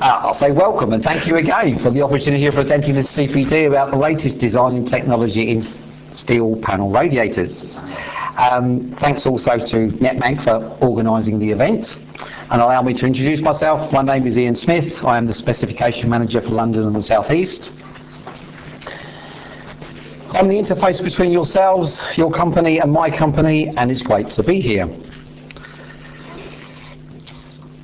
I'll say welcome and thank you again for the opportunity of presenting this CPD about the latest design and technology in steel panel radiators. Thanks also to netMAG for organising the event, and allow me to introduce myself. My name is Ian Smith. I am the Specification Manager for London and the South East. I'm the interface between yourselves, your company and my company, and it's great to be here.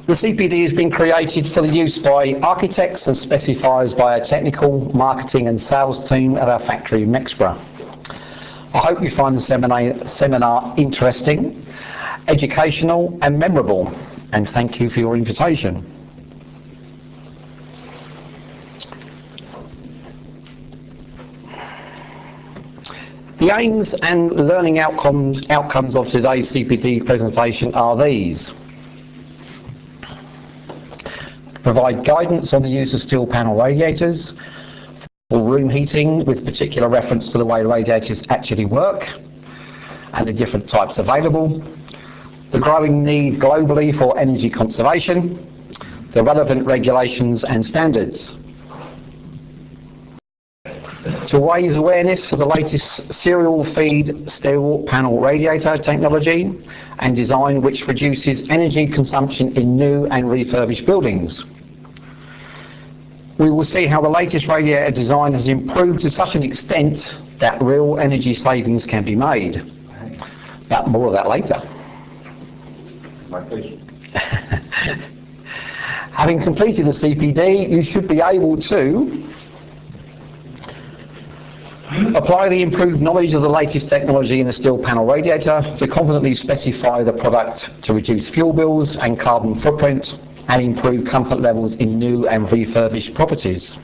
The CPD has been created for the use by architects and specifiers by our technical, marketing and sales team at our factory in Mexborough. I hope you find the seminar interesting, educational and memorable, and thank you for your invitation. The aims and learning outcomes of today's CPD presentation are these. Provide guidance on the use of steel panel radiators for room heating, with particular reference to the way radiators actually work and the different types available, the growing need globally for energy conservation, the relevant regulations and standards. To raise awareness for the latest serial feed steel panel radiator technology and design which reduces energy consumption in new and refurbished buildings. We will see how the latest radiator design has improved to such an extent that real energy savings can be made. But more of that later. My pleasure. Having completed the CPD, you should be able to apply the improved knowledge of the latest technology in the steel panel radiator to confidently specify the product to reduce fuel bills and carbon footprint and improve comfort levels in new and refurbished properties.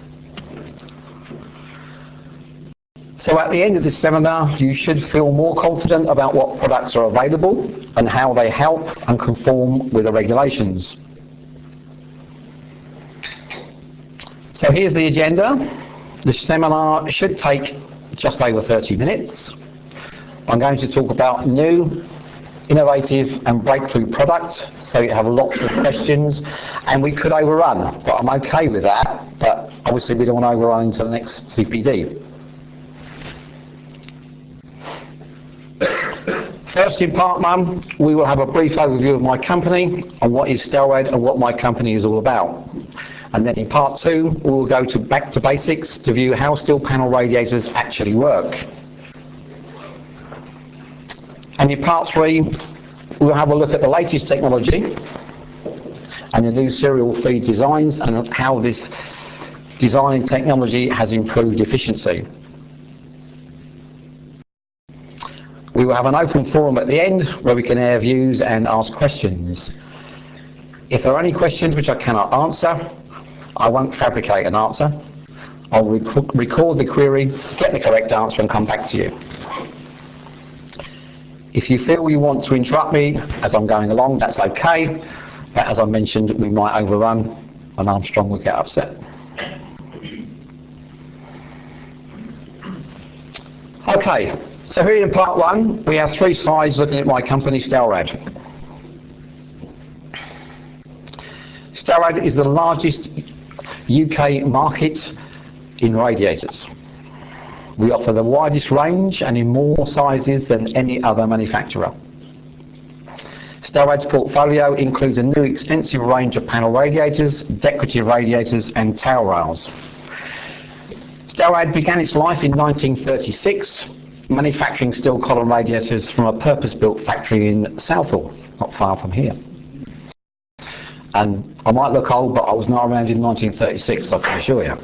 So at the end of this seminar, you should feel more confident about what products are available and how they help and conform with the regulations. So here's the agenda. The seminar should take just over 30 minutes. I'm going to talk about new, innovative and breakthrough products, so you have lots of questions, and we could overrun, but I'm okay with that, but obviously we don't want to overrun into the next CPD. First, in part one, we will have a brief overview of my company and what is Stelrad and what my company is all about. And then in part two, we will go back to basics to view how steel panel radiators actually work. And in part three, we'll have a look at the latest technology and the new serial feed designs and how this design technology has improved efficiency. We will have an open forum at the end where we can air views and ask questions. If there are any questions which I cannot answer, I won't fabricate an answer. I'll record the query, get the correct answer and come back to you. If you feel you want to interrupt me as I'm going along, that's okay, but as I mentioned, we might overrun and Armstrong will get upset. Okay, so here in part one, we have three slides looking at my company, Stelrad. Stelrad is the largest UK market in radiators. We offer the widest range and in more sizes than any other manufacturer. Stelrad's portfolio includes a new extensive range of panel radiators, decorative radiators and tail rails. Stelrad began its life in 1936, manufacturing steel column radiators from a purpose-built factory in Southall, not far from here. And I might look old, but I was not around in 1936, I can assure you.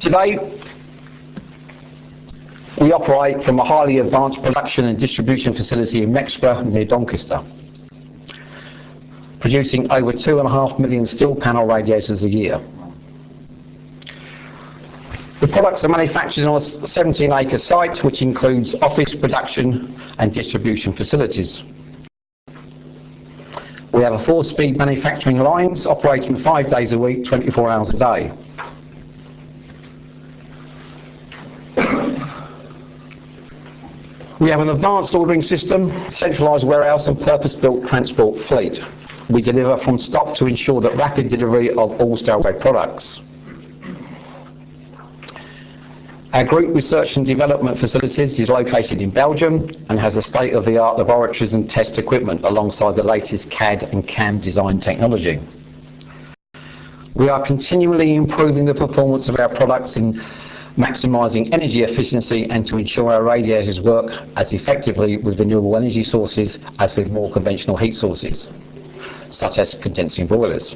Today, we operate from a highly advanced production and distribution facility in Mexborough near Doncaster, producing over 2.5 million steel panel radiators a year. The products are manufactured on a 17-acre site which includes office, production and distribution facilities. We have a 4-speed manufacturing lines operating 5 days a week, 24 hours a day. We have an advanced ordering system, centralised warehouse and purpose-built transport fleet. We deliver from stock to ensure that rapid delivery of all Stelrad products. Our group research and development facilities is located in Belgium and has a state-of-the-art laboratories and test equipment alongside the latest CAD and CAM design technology. We are continually improving the performance of our products in maximising energy efficiency and to ensure our radiators work as effectively with renewable energy sources as with more conventional heat sources, such as condensing boilers.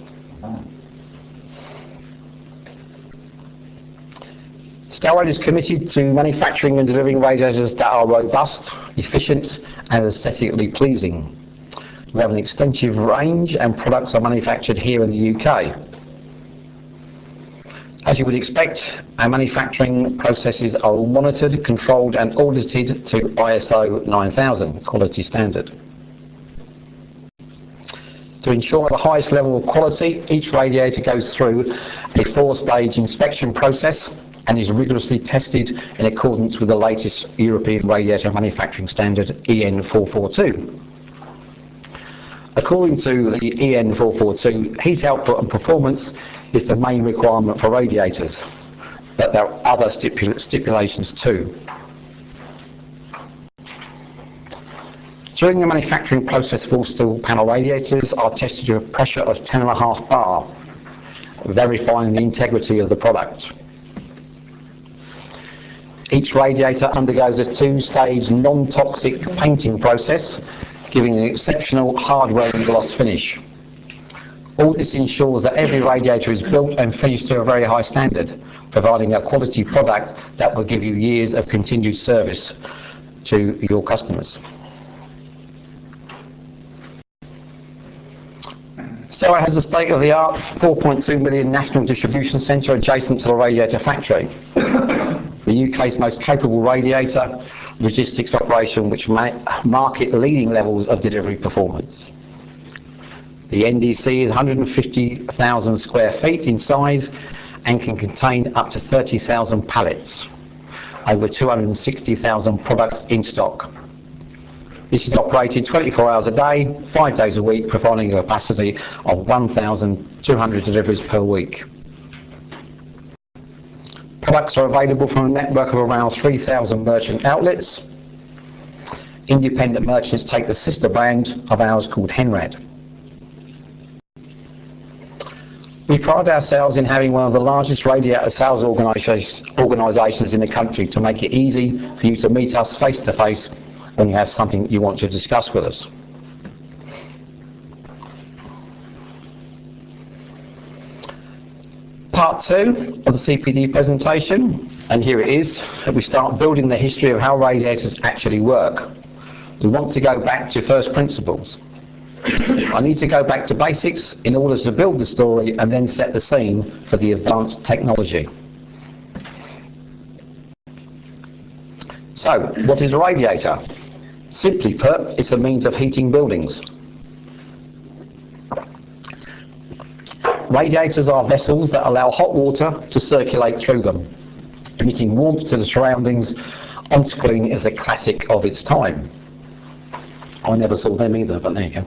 Stelrad is committed to manufacturing and delivering radiators that are robust, efficient and aesthetically pleasing. We have an extensive range and products are manufactured here in the UK. As you would expect, our manufacturing processes are all monitored, controlled and audited to ISO 9000 quality standard. To ensure the highest level of quality, each radiator goes through a 4-stage inspection process and is rigorously tested in accordance with the latest European radiator manufacturing standard EN 442. According to the EN 442, heat output and performance is the main requirement for radiators, but there are other stipulations too. During the manufacturing process of all steel panel radiators are tested to a pressure of 10.5 bar, verifying the integrity of the product. Each radiator undergoes a 2-stage non-toxic painting process, giving an exceptional hard-wearing gloss finish. All this ensures that every radiator is built and finished to a very high standard, providing a quality product that will give you years of continued service to your customers. Stelrad has a state-of-the-art 4.2 million national distribution centre adjacent to the radiator factory. The UK's most capable radiator logistics operation which market leading levels of delivery performance. The NDC is 150,000 square feet in size and can contain up to 30,000 pallets, over 260,000 products in stock. This is operated 24 hours a day, 5 days a week, providing a capacity of 1,200 deliveries per week. Products are available from a network of around 3,000 merchant outlets. Independent merchants take the sister brand of ours called Henrad. We pride ourselves in having one of the largest radiator sales organisations in the country to make it easy for you to meet us face to face when you have something you want to discuss with us. Part 2 of the CPD presentation, and here it is. We start building the history of how radiators actually work. We want to go back to first principles. I need to go back to basics in order to build the story and then set the scene for the advanced technology. So, what is a radiator? Simply put, it's a means of heating buildings. Radiators are vessels that allow hot water to circulate through them. Emitting warmth to the surroundings on screen is a classic of its time. I never saw them either, but there you go.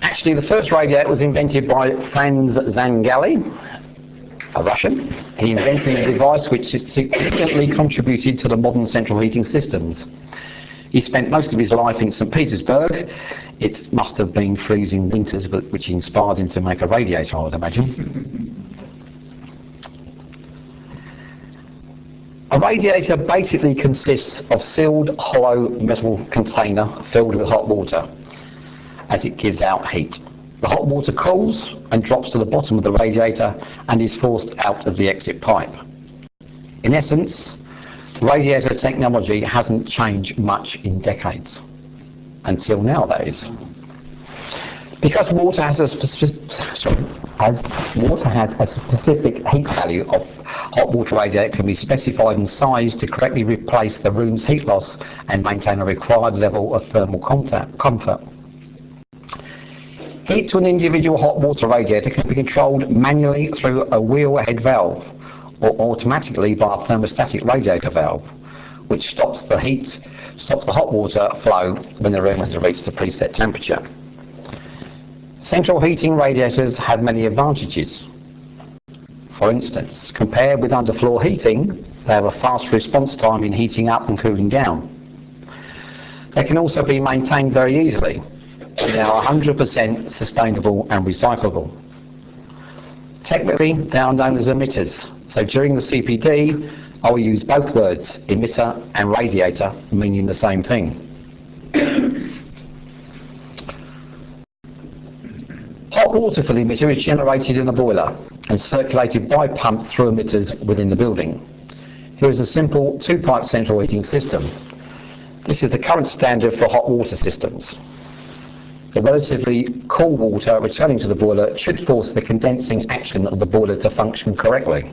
Actually, the first radiator was invented by Franz Zangali, a Russian. He invented a device which significantly contributed to the modern central heating systems. He spent most of his life in St. Petersburg. It must have been freezing winters, which inspired him to make a radiator, I would imagine. A radiator basically consists of sealed, hollow metal container filled with hot water as it gives out heat. The hot water cools and drops to the bottom of the radiator and is forced out of the exit pipe. In essence, radiator technology hasn't changed much in decades. Until now, that is. Because water has a specific heat value of hot water radiator can be specified and sized to correctly replace the room's heat loss and maintain a required level of thermal comfort. Heat to an individual hot water radiator can be controlled manually through a wheel head valve or automatically by a thermostatic radiator valve, which stops the hot water flow when the room has reached the preset temperature. Central heating radiators have many advantages. For instance, compared with underfloor heating, they have a fast response time in heating up and cooling down. They can also be maintained very easily. They are 100% sustainable and recyclable. Technically, they are known as emitters, so during the CPD, I will use both words, emitter and radiator, meaning the same thing. Hot water for the emitter is generated in a boiler and circulated by pumps through emitters within the building. Here is a simple two-pipe central heating system. This is the current standard for hot water systems. The relatively cool water returning to the boiler should force the condensing action of the boiler to function correctly.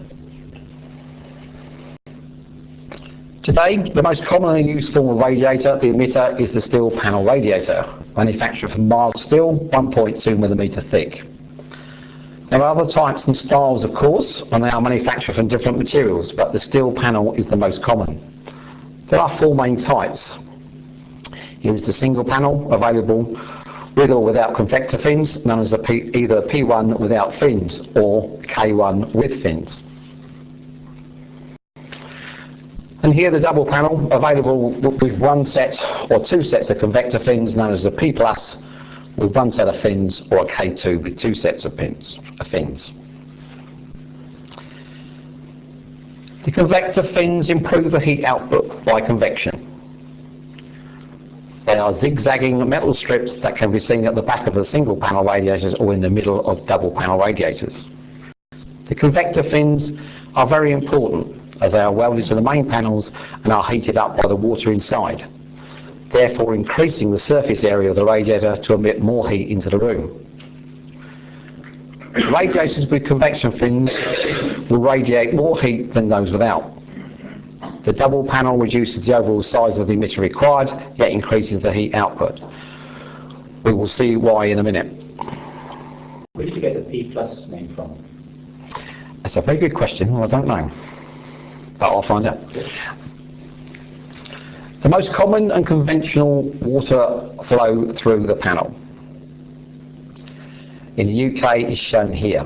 Today, the most commonly used form of radiator, the emitter, is the steel panel radiator, manufactured from mild steel, 1.2mm thick. There are other types and styles, of course, and they are manufactured from different materials, but the steel panel is the most common. There are four main types. Here is the single panel, available with or without convector fins, known as either P1 without fins or K1 with fins. And here the double panel, available with one set or two sets of convector fins, known as a P+, with one set of fins, or a K2 with two sets of fins. The convector fins improve the heat output by convection. They are zigzagging metal strips that can be seen at the back of the single panel radiators or in the middle of double panel radiators. The convector fins are very important, as they are welded to the main panels and are heated up by the water inside, therefore increasing the surface area of the radiator to emit more heat into the room. Radiators with convection fins will radiate more heat than those without. The double panel reduces the overall size of the emitter required, yet increases the heat output. We will see why in a minute. Where did you get the P+ name from? That's a very good question. Well, I don't know, but I'll find out. The most common and conventional water flow through the panel in the UK is shown here.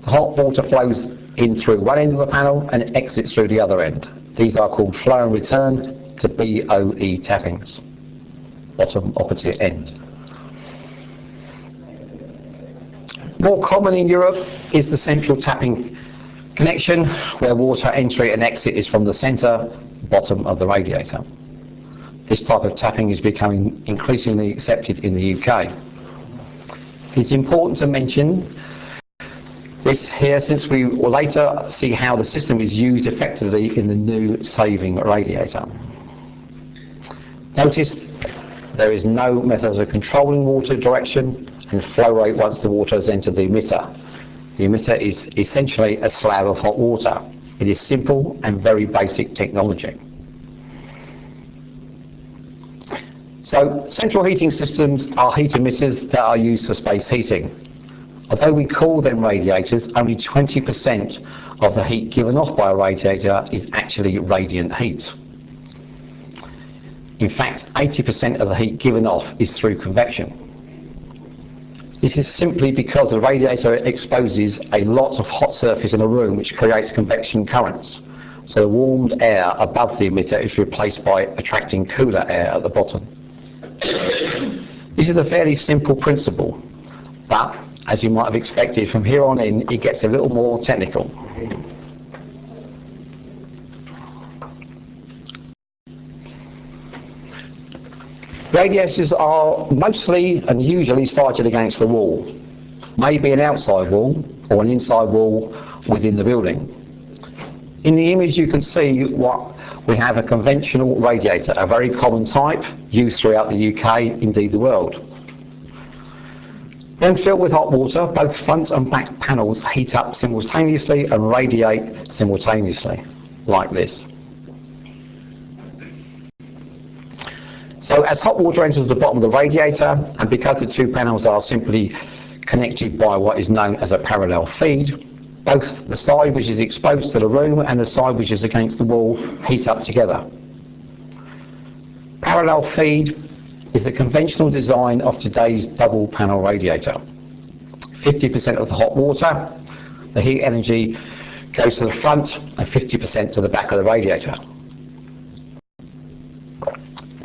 The hot water flows in through one end of the panel and exits through the other end. These are called flow and return to BOE tappings, bottom opposite end. More common in Europe is the central tapping connection, where water entry and exit is from the centre, bottom of the radiator. This type of tapping is becoming increasingly accepted in the UK. It's important to mention this here, since we will later see how the system is used effectively in the new saving radiator. Notice there is no method of controlling water direction and flow rate once the water has entered the emitter. The emitter is essentially a slab of hot water. It is simple and very basic technology. So central heating systems are heat emitters that are used for space heating. Although we call them radiators, only 20% of the heat given off by a radiator is actually radiant heat. In fact, 80% of the heat given off is through convection. This is simply because the radiator exposes a lot of hot surface in a room, which creates convection currents. So the warmed air above the emitter is replaced by attracting cooler air at the bottom. This is a fairly simple principle, but as you might have expected, from here on in it gets a little more technical. Radiators are mostly and usually sited against the wall, maybe an outside wall or an inside wall within the building. In the image you can see what we have a conventional radiator, a very common type used throughout the UK, indeed the world. When filled with hot water, both front and back panels heat up simultaneously and radiate simultaneously, like this. So as hot water enters the bottom of the radiator, and because the two panels are simply connected by what is known as a parallel feed, both the side which is exposed to the room and the side which is against the wall heat up together. Parallel feed is the conventional design of today's double panel radiator. 50% of the hot water, the heat energy, goes to the front and 50% to the back of the radiator.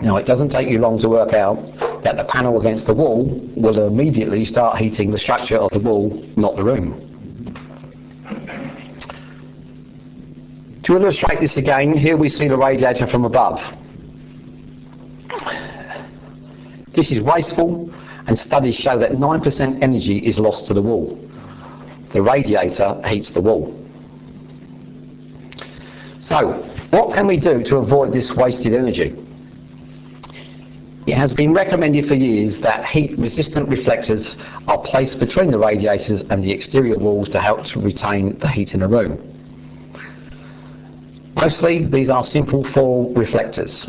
Now, it doesn't take you long to work out that the panel against the wall will immediately start heating the structure of the wall, not the room. To illustrate this again, here we see the radiator from above. This is wasteful, and studies show that 9% energy is lost to the wall. The radiator heats the wall. So, what can we do to avoid this wasted energy? It has been recommended for years that heat-resistant reflectors are placed between the radiators and the exterior walls to help to retain the heat in the room. Mostly, these are simple foil reflectors,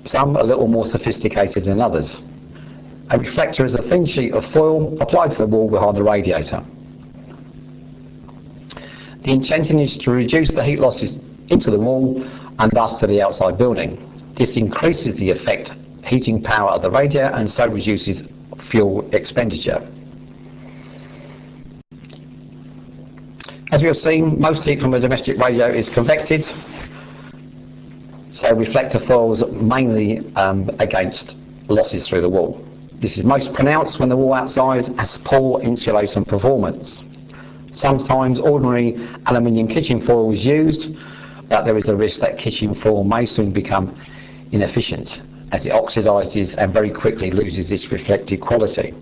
some a little more sophisticated than others. A reflector is a thin sheet of foil applied to the wall behind the radiator. The intention is to reduce the heat losses into the wall and thus to the outside building. This increases the effect heating power of the radiator and so reduces fuel expenditure. As we have seen, most heat from a domestic radiator is convected, so reflector foils mainly against losses through the wall. This is most pronounced when the wall outside has poor insulation performance. Sometimes ordinary aluminium kitchen foil is used, but there is a risk that kitchen foil may soon become inefficient as it oxidises and very quickly loses its reflective quality.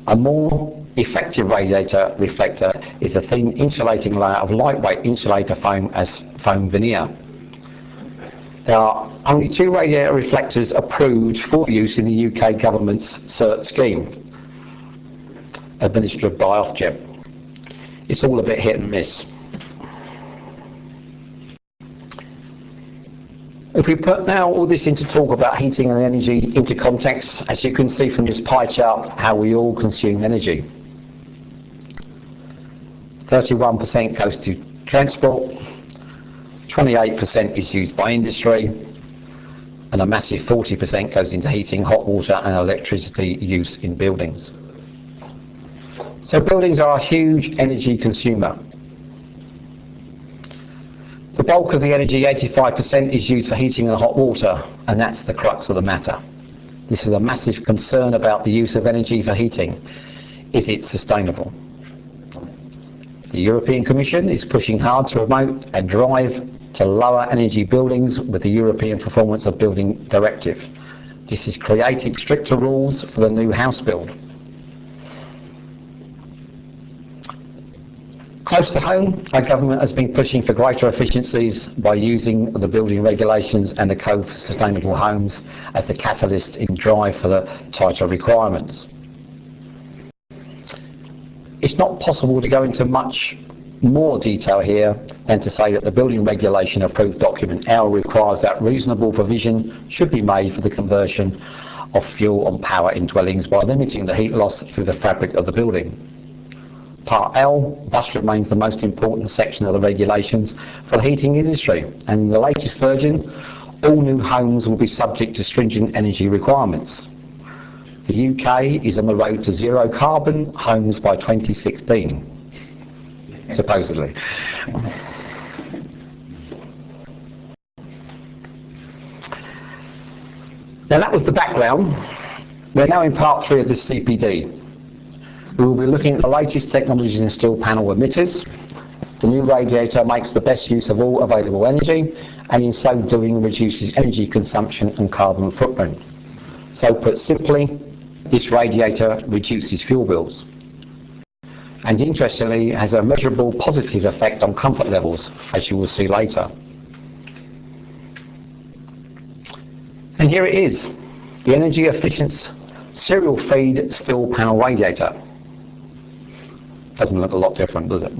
A more effective radiator reflector is a thin insulating layer of lightweight insulator foam as foam veneer. There are only 2 radiator reflectors approved for use in the UK government's CERT scheme, administered by Ofgem. It's all a bit hit and miss. If we put now all this into talk about heating and energy into context, as you can see from this pie chart how we all consume energy. 31% goes to transport, 28% is used by industry, and a massive 40% goes into heating, hot water and electricity use in buildings. So buildings are a huge energy consumer. The bulk of the energy, 85%, is used for heating and hot water, and that's the crux of the matter. This is a massive concern about the use of energy for heating. Is it sustainable? The European Commission is pushing hard to promote and drive to lower energy buildings with the European Performance of Building Directive. This has created stricter rules for the new house build. Close to home, our government has been pushing for greater efficiencies by using the building regulations and the Code for Sustainable Homes as the catalyst in drive for the tighter requirements. It's not possible to go into much more detail here than to say that the building regulation approved document L requires that reasonable provision should be made for the conversion of fuel and power in dwellings by limiting the heat loss through the fabric of the building. Part L thus remains the most important section of the regulations for the heating industry, and in the latest version all new homes will be subject to stringent energy requirements. The UK is on the road to zero carbon homes by 2016. Supposedly. Now that was the background. We're now in part 3 of this CPD. We will be looking at the latest technologies in steel panel emitters. The new radiator makes the best use of all available energy, and in so doing reduces energy consumption and carbon footprint. So put simply, this radiator reduces fuel bills. And interestingly, has a measurable positive effect on comfort levels, as you will see later. And here it is, the energy efficient serial feed steel panel radiator. Doesn't look a lot different, does it?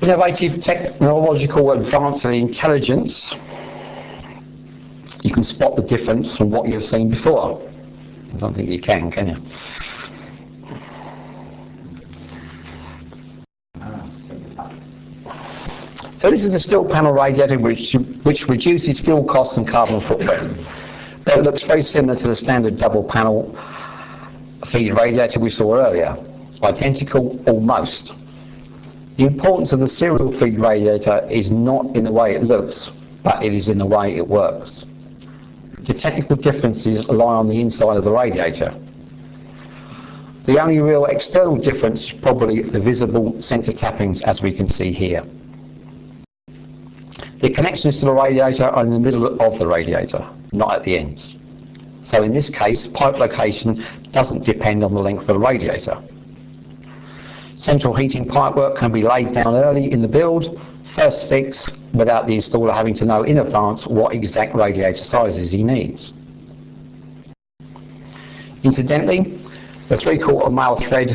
Innovative technological advance and intelligence. You can spot the difference from what you've seen before. I don't think you can you? So this is a steel panel radiator which reduces fuel costs and carbon footprint. It looks very similar to the standard double panel feed radiator we saw earlier. Identical almost. The importance of the serial feed radiator is not in the way it looks, but it is in the way it works. The technical differences lie on the inside of the radiator. The only real external difference is probably the visible centre tappings, as we can see here. The connections to the radiator are in the middle of the radiator, not at the ends. So in this case, pipe location doesn't depend on the length of the radiator. Central heating pipework can be laid down early in the build, first fix, without the installer having to know in advance what exact radiator sizes he needs. Incidentally, the 3/4 mile thread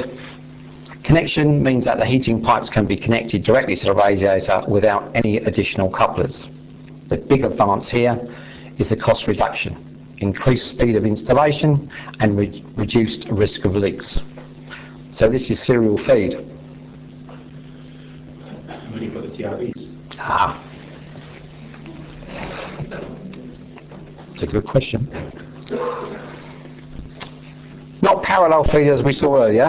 connection means that the heating pipes can be connected directly to the radiator without any additional couplers. The big advance here is the cost reduction, increased speed of installation and reduced risk of leaks. So this is serial feed. Where do you put the TRVs? It's a good question. Not parallel feed as we saw earlier,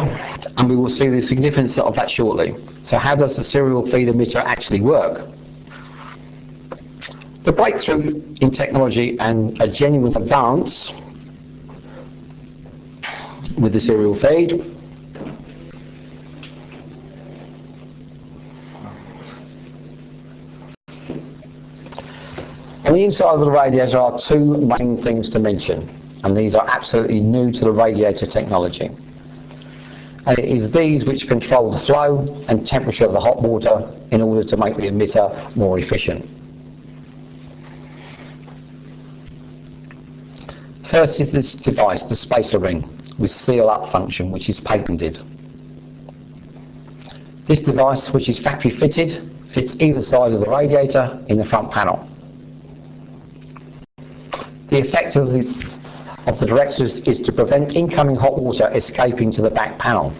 and we will see the significance of that shortly. So how does the serial feed emitter actually work? The breakthrough in technology and a genuine advance with the serial feed on the inside of the radiator are two main things to mention, and these are absolutely new to the radiator technology. And it is these which control the flow and temperature of the hot water in order to make the emitter more efficient. First is this device, the spacer ring, with seal-up function, which is patented. This device, which is factory fitted, fits either side of the radiator in the front panel. The effect of the directors is to prevent incoming hot water escaping to the back panel.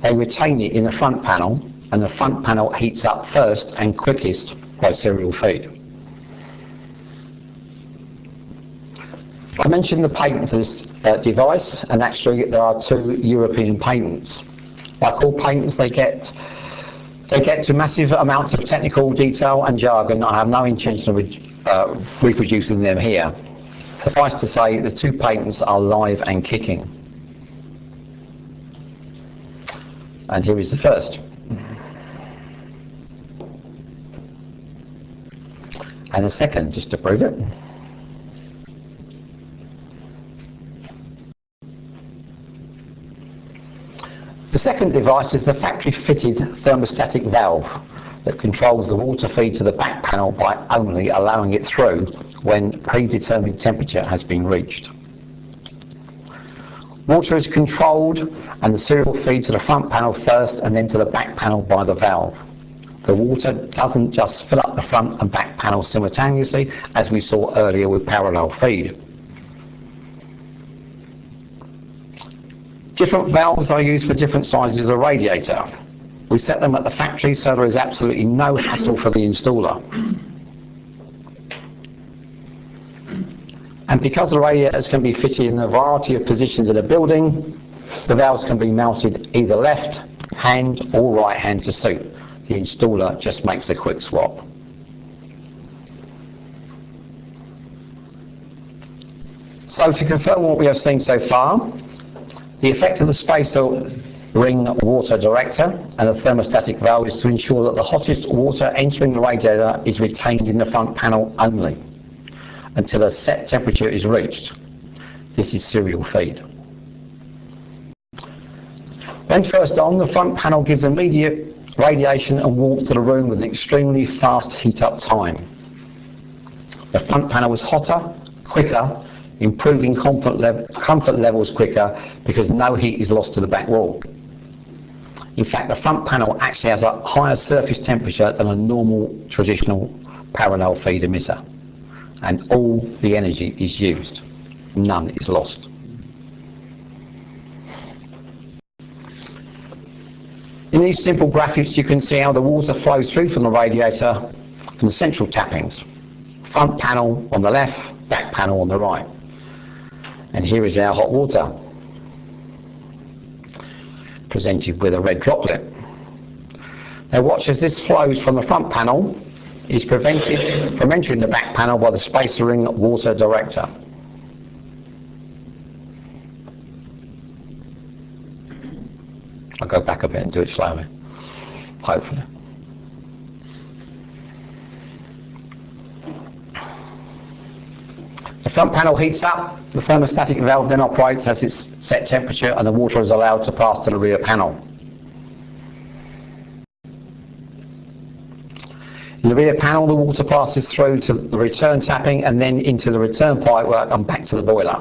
They retain it in the front panel, and the front panel heats up first and quickest by serial feed. I mentioned the patent for this device, and actually there are 2 European patents. Like all patents, they get to massive amounts of technical detail and jargon. I have no intention of reproducing them here. Suffice to say, the 2 patents are live and kicking. And here is the first. And the second, just to prove it. The second device is the factory-fitted thermostatic valve that controls the water feed to the back panel by only allowing it through when predetermined temperature has been reached. Water is controlled and the serial feed to the front panel first and then to the back panel by the valve. The water doesn't just fill up the front and back panel simultaneously as we saw earlier with parallel feed. Different valves are used for different sizes of radiator. We set them at the factory so there is absolutely no hassle for the installer. And because the radiators can be fitted in a variety of positions in a building, the valves can be mounted either left hand or right hand to suit. The installer just makes a quick swap. So to confirm what we have seen so far, the effect of the spacer ring water director and the thermostatic valve is to ensure that the hottest water entering the radiator is retained in the front panel only until a set temperature is reached. This is serial feed. When first on, the front panel gives immediate radiation and warmth to the room with an extremely fast heat up time. The front panel was hotter, quicker, improving comfort levels quicker because no heat is lost to the back wall. In fact, the front panel actually has a higher surface temperature than a normal traditional parallel feed emitter, and all the energy is used. None is lost. In these simple graphics, you can see how the water flows through from the radiator from the central tappings. Front panel on the left, back panel on the right. And here is our hot water, presented with a red droplet. Now watch as this flows from the front panel is prevented from entering the back panel by the spacer ring water director. I'll go back a bit and do it slowly, hopefully. The front panel heats up, the thermostatic valve then operates as its set temperature and the water is allowed to pass to the rear panel. In the rear panel, the water passes through to the return tapping and then into the return pipework and back to the boiler.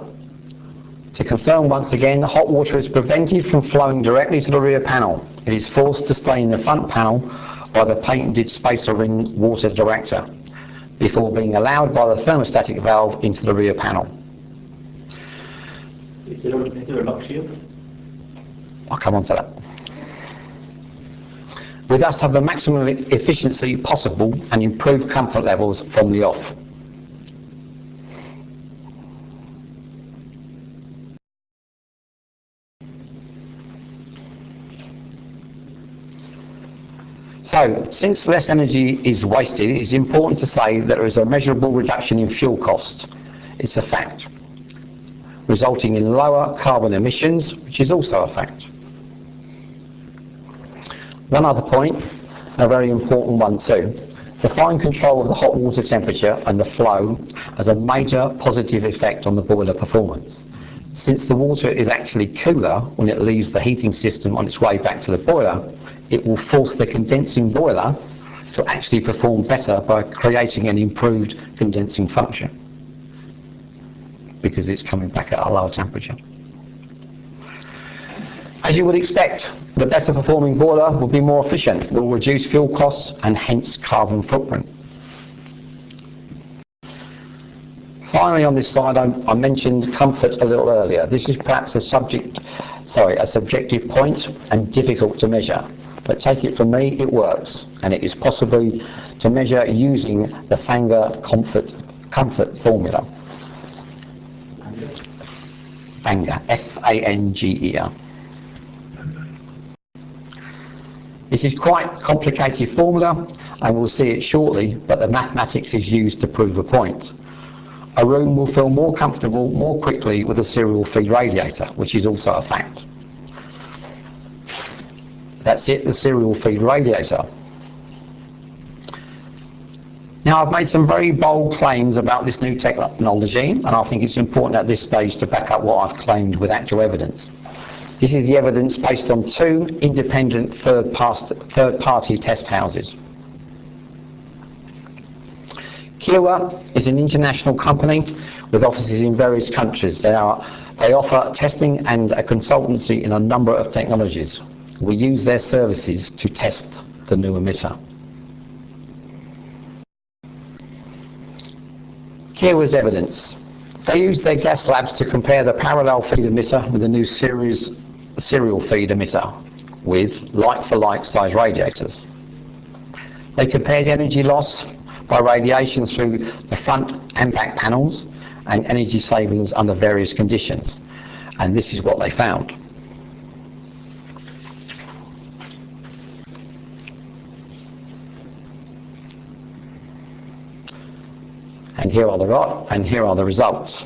To confirm once again, hot water is prevented from flowing directly to the rear panel. It is forced to stay in the front panel by the patented spacer ring water director before being allowed by the thermostatic valve into the rear panel. Is there a lock shield? I'll come on to that. We thus have the maximum efficiency possible and improved comfort levels from the off. So, since less energy is wasted, it is important to say that there is a measurable reduction in fuel cost. It's a fact, resulting in lower carbon emissions, which is also a fact. One other point, a very important one too, the fine control of the hot water temperature and the flow has a major positive effect on the boiler performance. Since the water is actually cooler when it leaves the heating system on its way back to the boiler, it will force the condensing boiler to actually perform better by creating an improved condensing function because it's coming back at a lower temperature. As you would expect, the better performing boiler will be more efficient, will reduce fuel costs and hence carbon footprint. Finally, on this slide, I mentioned comfort a little earlier. This is perhaps a subjective point and difficult to measure. But take it from me, it works, and it is possible to measure using the Fanger comfort formula. Fanger, F-A-N-G-E-R. This is quite a complicated formula, and we'll see it shortly, but the mathematics is used to prove a point. A room will feel more comfortable more quickly with a serial feed radiator, which is also a fact. That's it, the serial feed radiator. Now, I've made some very bold claims about this new technology, and I think it's important at this stage to back up what I've claimed with actual evidence. This is the evidence based on 2 independent third-party test houses. Kiowa is an international company with offices in various countries. They offer testing and a consultancy in a number of technologies. We use their services to test the new emitter. Kiowa's evidence. They use their gas labs to compare the parallel feed emitter with the new serial feed emitter with like-for-like size radiators. They compared energy loss by radiation through the front and back panels and energy savings under various conditions. And this is what they found. And here are the results.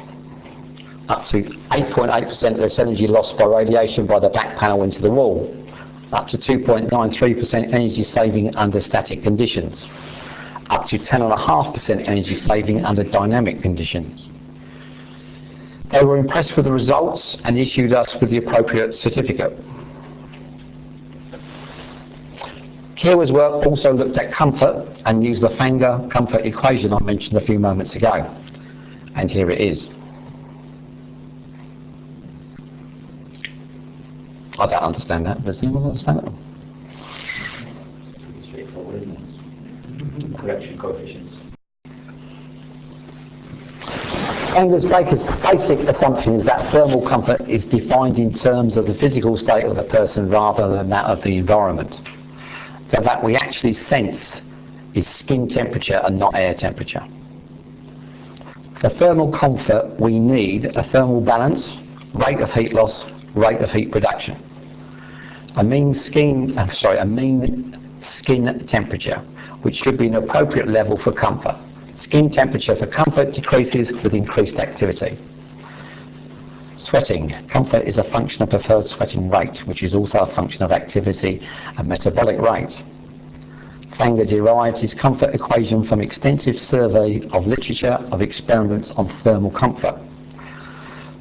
Up to 8.8% less energy lost by radiation by the back panel into the wall. Up to 2.93% energy saving under static conditions. Up to 10.5% energy saving under dynamic conditions. They were impressed with the results and issued us with the appropriate certificate. Kira's work also looked at comfort and used the Fanger comfort equation I mentioned a few moments ago. And here it is. I don't understand that. Does anyone understand it? It's straightforward, isn't it? Correction coefficients. Fanger's basic assumption is that thermal comfort is defined in terms of the physical state of the person rather than that of the environment. So that we actually sense is skin temperature and not air temperature. For thermal comfort, we need a thermal balance, rate of heat loss, rate of heat production. A mean skin temperature, which should be an appropriate level for comfort. Skin temperature for comfort decreases with increased activity. Sweating. Comfort is a function of preferred sweating rate, which is also a function of activity and metabolic rate. Fanger derived his comfort equation from extensive survey of literature of experiments on thermal comfort.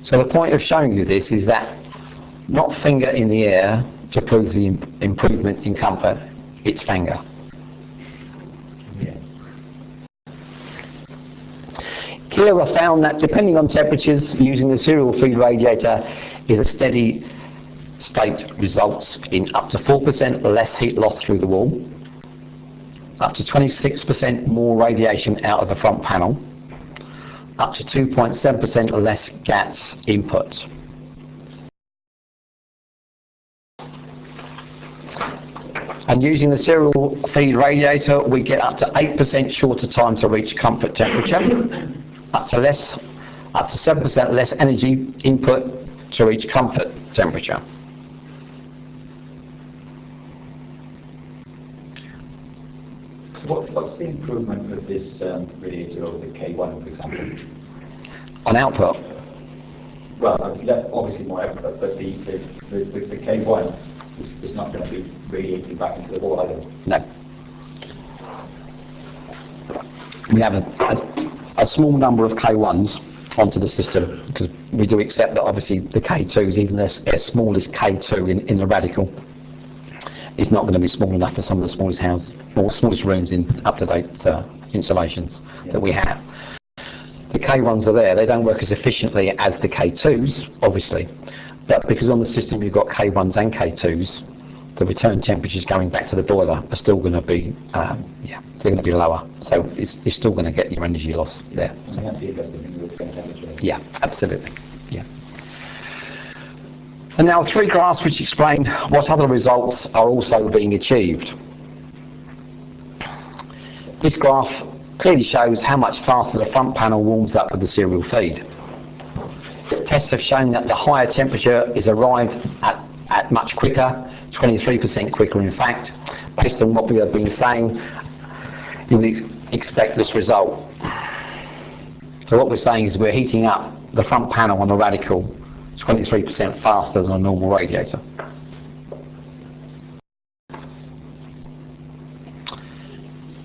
So the point of showing you this is that not finger in the air to prove the improvement in comfort, it's Fanger. Kira found that depending on temperatures, using the serial feed radiator is a steady state results in up to 4% less heat loss through the wall, up to 26% more radiation out of the front panel, up to 2.7% less gas input. And using the serial feed radiator, we get up to 8% shorter time to reach comfort temperature, up to 7% less energy input to reach comfort temperature. What's the improvement with this radiator over the K1, for example? On output? Well, obviously more output, but the K1 is not going to be radiating back into the wall either. No. We have a small number of K1s onto the system, because we do accept that obviously the K2s, even as small as K2 in the radical, is not going to be small enough for some of the smallest houses or smallest rooms in up-to-date installations that we have. The K1s are there. They don't work as efficiently as the K2s, obviously, but because on the system you've got K1s and K2s, the return temperatures going back to the boiler are still going to be, they're going to be lower. So you're still going to get your energy loss there. So, yeah, absolutely. Yeah. And now 3 graphs which explain what other results are also being achieved. This graph clearly shows how much faster the front panel warms up with the serial feed. Tests have shown that the higher temperature is arrived at much quicker, 23% quicker in fact. Based on what we have been saying, you would expect this result. So what we're saying is we're heating up the front panel on the radical 23% faster than a normal radiator.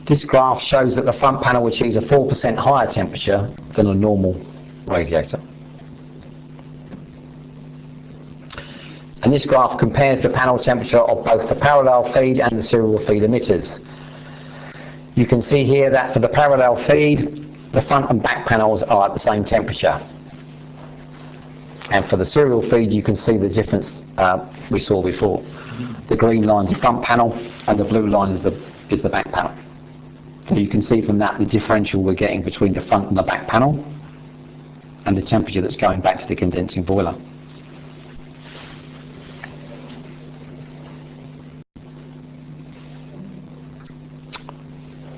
This graph shows that the front panel achieves a 4% higher temperature than a normal radiator. And this graph compares the panel temperature of both the parallel feed and the serial feed emitters. You can see here that for the parallel feed, the front and back panels are at the same temperature. And for the serial feed, you can see the difference we saw before. The green line is the front panel, and the blue line is the back panel. So you can see from that the differential we're getting between the front and the back panel, and the temperature that's going back to the condensing boiler.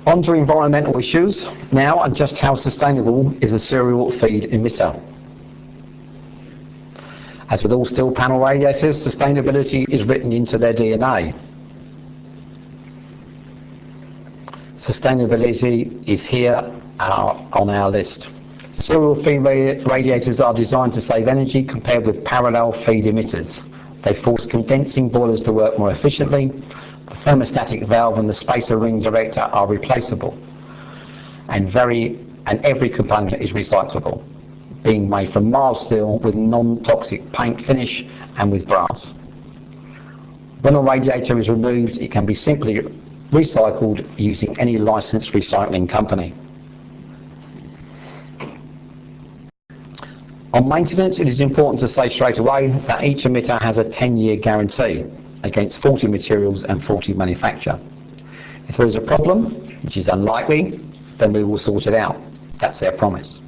On to environmental issues now, and just how sustainable is a serial feed emitter. As with all steel panel radiators, sustainability is written into their DNA. Sustainability is here on our list. Serial feed radiators are designed to save energy compared with parallel feed emitters. They force condensing boilers to work more efficiently. The thermostatic valve and the spacer ring director are replaceable, and every component is recyclable, being made from mild steel with non-toxic paint finish and with brass. When a radiator is removed, it can be simply recycled using any licensed recycling company. On maintenance, it is important to say straight away that each emitter has a 10-year guarantee against faulty materials and faulty manufacture. If there is a problem, which is unlikely, then we will sort it out. That's their promise.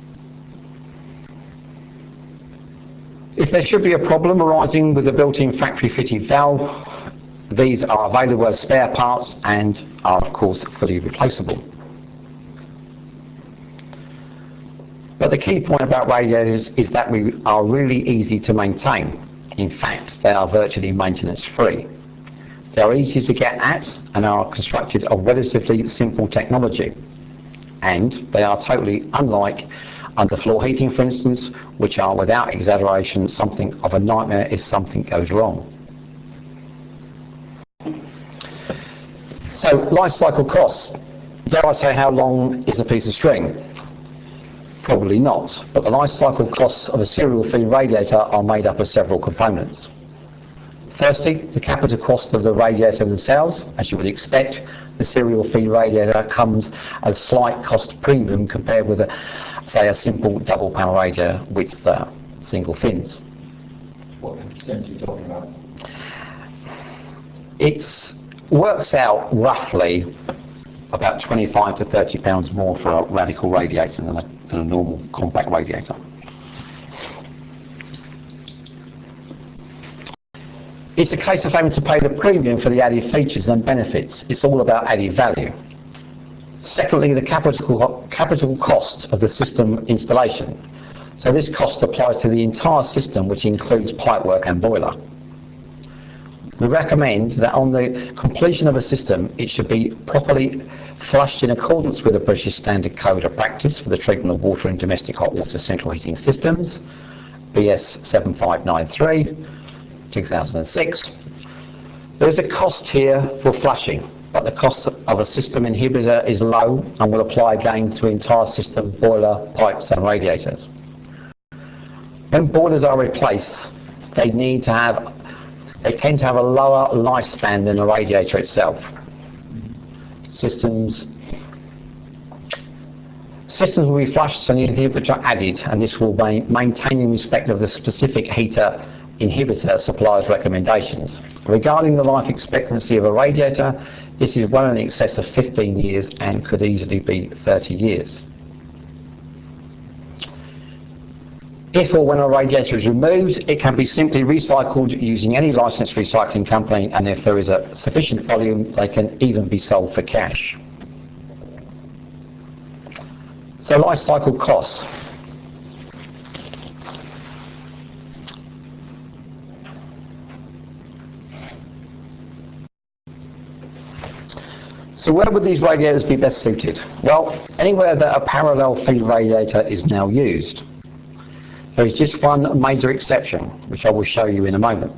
If there should be a problem arising with a built-in factory-fitted valve, these are available as spare parts and are of course fully replaceable. But the key point about radiators is that we are really easy to maintain. In fact, they are virtually maintenance-free. They are easy to get at and are constructed of relatively simple technology. And they are totally unlike underfloor heating, for instance, which are, without exaggeration, something of a nightmare if something goes wrong. So, life cycle costs. Dare I say, how long is a piece of string? Probably not, but the life cycle costs of a serial feed radiator are made up of several components. Firstly, the capital cost of the radiator themselves. As you would expect, the serial feed radiator comes at a slight cost premium compared with, say, a simple double panel radiator with single fins. What percent are you talking about? It works out roughly about £25 to £30 more for a radical radiator than a normal compact radiator. It's a case of having to pay the premium for the added features and benefits. It's all about added value. Secondly, the capital cost of the system installation. So this cost applies to the entire system, which includes pipework and boiler. We recommend that on the completion of a system, it should be properly flushed in accordance with the British Standard Code of Practice for the treatment of water in domestic hot water central heating systems, BS 7593, 2006. There is a cost here for flushing, but the cost of a system inhibitor is low and will apply again to entire system, boiler, pipes and radiators. When boilers are replaced, they tend to have a lower lifespan than the radiator itself. Systems will be flushed and the inhibitor added, and this will maintain in respect of the specific heater inhibitor supplier's recommendations. Regarding the life expectancy of a radiator, this is well in excess of 15 years and could easily be 30 years. If or when a radiator is removed, it can be simply recycled using any licensed recycling company, and if there is a sufficient volume, they can even be sold for cash. So, life cycle costs. So where would these radiators be best suited? Well, anywhere that a parallel feed radiator is now used. There is just one major exception, which I will show you in a moment.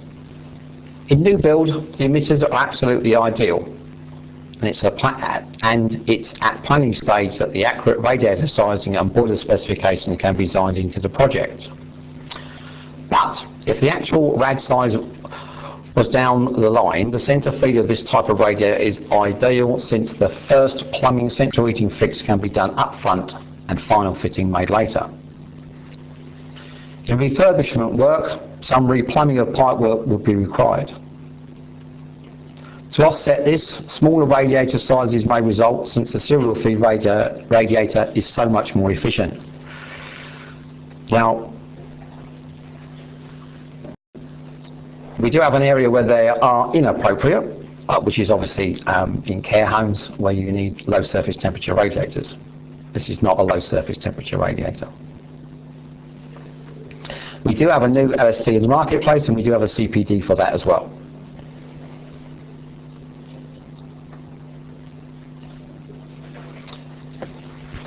In new build, the emitters are absolutely ideal, and it's at planning stage that the accurate radiator sizing and boiler specification can be designed into the project. But if the actual rad size was down the line, the centre feed of this type of radiator is ideal, since the first plumbing central heating fix can be done up front and final fitting made later. In refurbishment work, some replumbing of pipework would be required. To offset this, smaller radiator sizes may result, since the serial feed radiator is so much more efficient. Now, we do have an area where they are inappropriate, which is obviously in care homes where you need low surface temperature radiators. This is not a low surface temperature radiator. We do have a new LST in the marketplace, and we do have a CPD for that as well.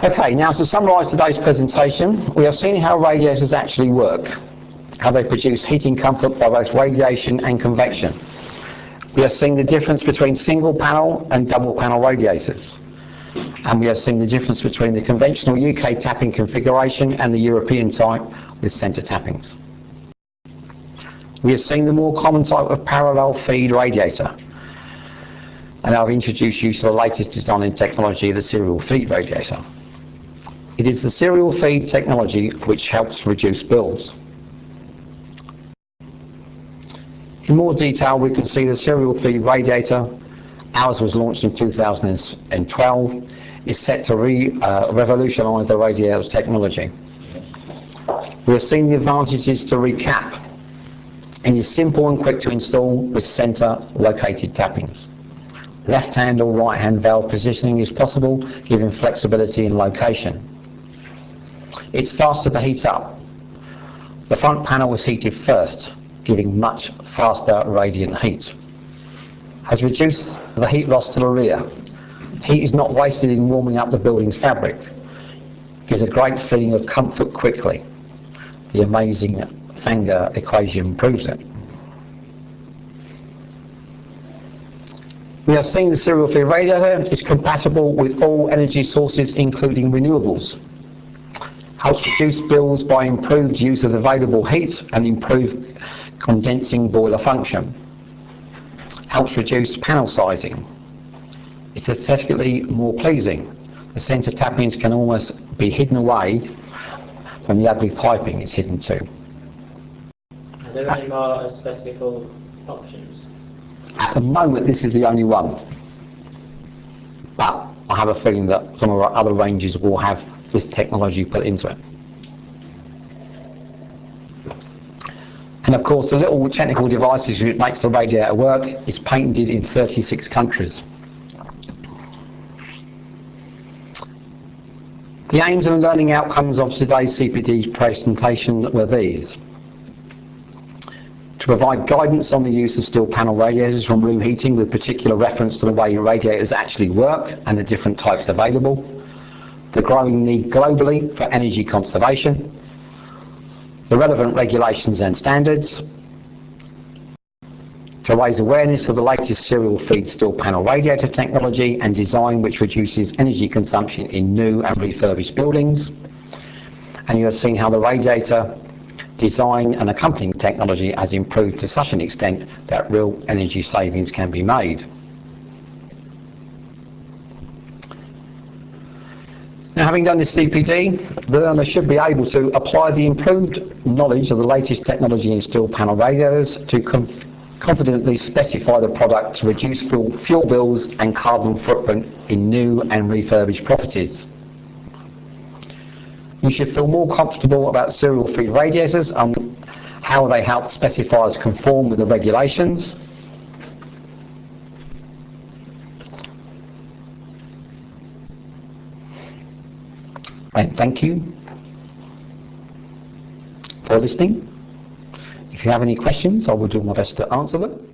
Okay, now to summarise today's presentation, we have seen how radiators actually work, how they produce heating comfort by both radiation and convection. We have seen the difference between single panel and double panel radiators. And we have seen the difference between the conventional UK tapping configuration and the European type with centre tappings. We have seen the more common type of parallel feed radiator. and I've introduced you to the latest design and technology of the serial feed radiator. It is the serial feed technology which helps reduce bills. In more detail, we can see the serial feed radiator. Ours was launched in 2012. Is set to revolutionise the radiator's technology. We have seen the advantages. To recap, it is simple and quick to install with centre located tappings. Left hand or right hand valve positioning is possible, giving flexibility in location. It's faster to heat up. The front panel was heated first, giving much faster radiant heat. Has reduced the heat loss to the rear. Heat is not wasted in warming up the building's fabric. Gives a great feeling of comfort quickly. The amazing Fanger equation proves it. We have seen the serial feed radiator is compatible with all energy sources, including renewables. Helps reduce bills by improved use of available heat and improved condensing boiler function. Helps reduce panel sizing. It's aesthetically more pleasing. The centre tappings can almost be hidden away when the ugly piping is hidden too. Are there any more aesthetical options? At the moment, this is the only one. But I have a feeling that some of our other ranges will have this technology put into it. And of course, the little technical devices which makes the radiator work is patented in 36 countries. The aims and learning outcomes of today's CPD presentation were these. To provide guidance on the use of steel panel radiators from room heating with particular reference to the way radiators actually work and the different types available. The growing need globally for energy conservation. The relevant regulations and standards. To raise awareness of the latest serial feed steel panel radiator technology and design which reduces energy consumption in new and refurbished buildings. And you have seen how the radiator design and accompanying technology has improved to such an extent that real energy savings can be made. Now, having done this CPD, the learner should be able to apply the improved knowledge of the latest technology in steel panel radiators to confidently specify the product to reduce fuel bills and carbon footprint in new and refurbished properties. You should feel more comfortable about serial feed radiators and how they help specifiers conform with the regulations. And thank you for listening. If you have any questions, I will do my best to answer them.